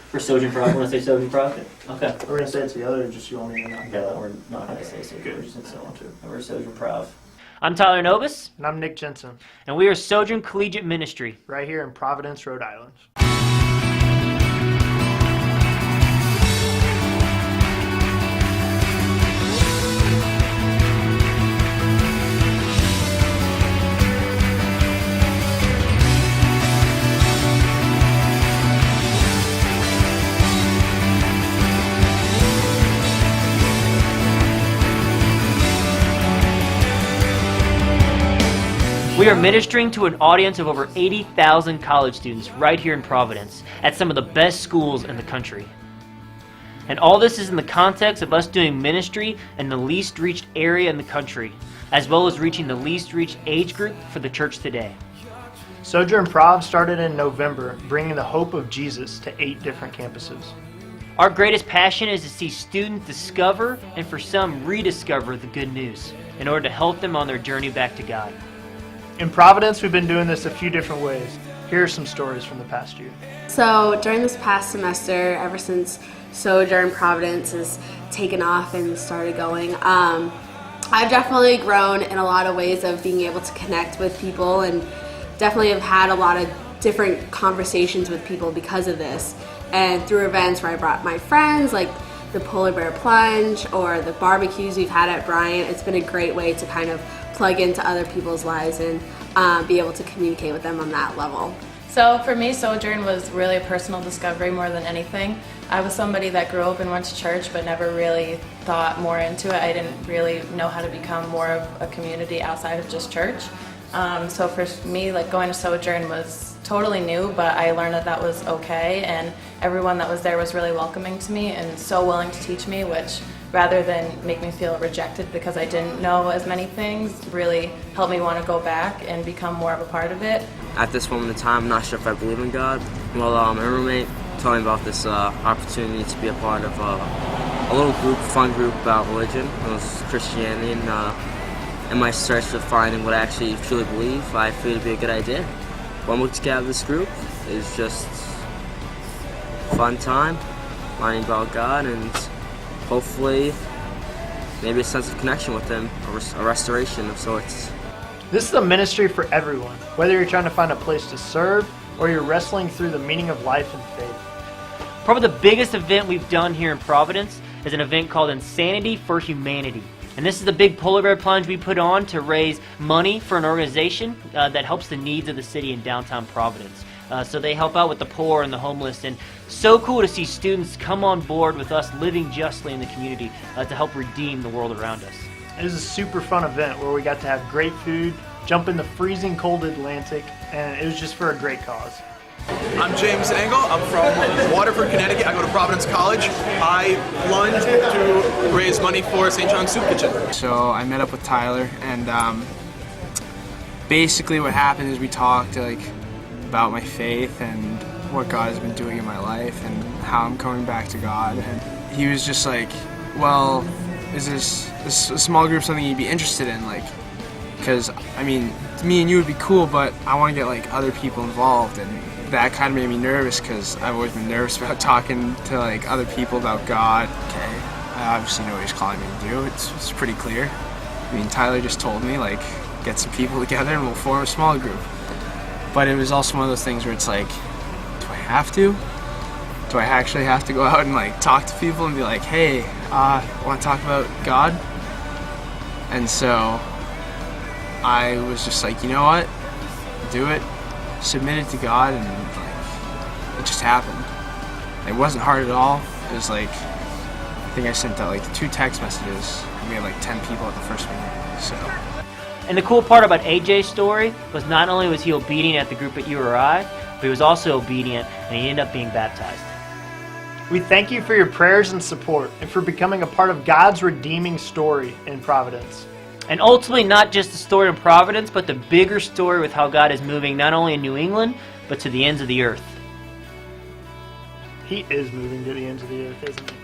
For Sojourn Prov, want to say Sojourn Prov? Okay. We're going to say it together, or just you want me to knock No, we're not going to say Sojourn. Good. We're just going to say I want to. We're Sojourn Prov. I'm Tyler Novus. And I'm Nick Jensen, And we are Sojourn Collegiate Ministry. right here in Providence, Rhode Island. We are ministering to an audience of over 80,000 college students right here in Providence at some of the best schools in the country. And all this is in the context of us doing ministry in the least reached area in the country, as well as reaching the least reached age group for the church today. Sojourn Prov started in November, bringing the hope of Jesus to 8 different campuses. Our greatest passion is to see students discover and for some rediscover the good news in order to help them on their journey back to God. In Providence, we've been doing this a few different ways. Here are some stories from the past year. So during this past semester, ever since Sojourn Providence has taken off and started going, I've definitely grown in a lot of ways of being able to connect with people, and definitely have had a lot of different conversations with people because of this. And through events where I brought my friends, like the Polar Bear Plunge or the barbecues we've had at Bryant, it's been a great way to kind of plug into other people's lives and be able to communicate with them on that level. So for me, Sojourn was really a personal discovery more than anything. I was somebody that grew up and went to church but never really thought more into it. I didn't really know how to become more of a community outside of just church. So for me, like going to Sojourn was totally new, but I learned that that was okay, and everyone that was there was really welcoming to me and so willing to teach me, which rather than make me feel rejected because I didn't know as many things, really helped me want to go back and become more of a part of it. At this moment in time, I'm not sure if I believe in God. Well, my roommate told me about this opportunity to be a part of a little group, fun group about religion. It was Christianity, and in my search for finding what I actually truly believe, I feel it'd be a good idea. What I'm looking to get out of this group is just fun time, learning about God, and hopefully maybe a sense of connection with Him, a restoration of sorts. This is a ministry for everyone, whether you're trying to find a place to serve or you're wrestling through the meaning of life and faith. Probably the biggest event we've done here in Providence is an event called Insanity for Humanity. And this is the big polar bear plunge we put on to raise money for an organization that helps the needs of the city in downtown Providence. So they help out with the poor and the homeless, and so cool to see students come on board with us living justly in the community to help redeem the world around us. It was a super fun event where we got to have great food, jump in the freezing cold Atlantic, and it was just for a great cause. I'm James Engel. I'm from Waterford, Connecticut. I go to Providence College. I plunged to raise money for St. John's Soup Kitchen. So I met up with Tyler, and basically what happened is we talked about my faith and what God has been doing in my life and how I'm coming back to God. And he was just like, well, is this a small group something you'd be interested in? Because, I mean, me and you would be cool, but I want to get other people involved, and that kind of made me nervous because I've always been nervous about talking to other people about God. Okay, I obviously know what he's calling me to do. It's pretty clear. I mean, Tyler just told me get some people together and we'll form a small group. But it was also one of those things where it's do I have to? Do I actually have to go out and talk to people and be like, hey, want to talk about God? And so I was just you know what? Do it. Submitted to God, and it just happened. It wasn't hard at all. It was I think I sent out 2 text messages, and we had 10 people at the first meeting. So. And the cool part about AJ's story was not only was he obedient at the group at URI, but he was also obedient and he ended up being baptized. We thank you for your prayers and support and for becoming a part of God's redeeming story in Providence. And ultimately not just the story of Providence, but the bigger story with how God is moving not only in New England, but to the ends of the earth. He is moving to the ends of the earth, isn't he?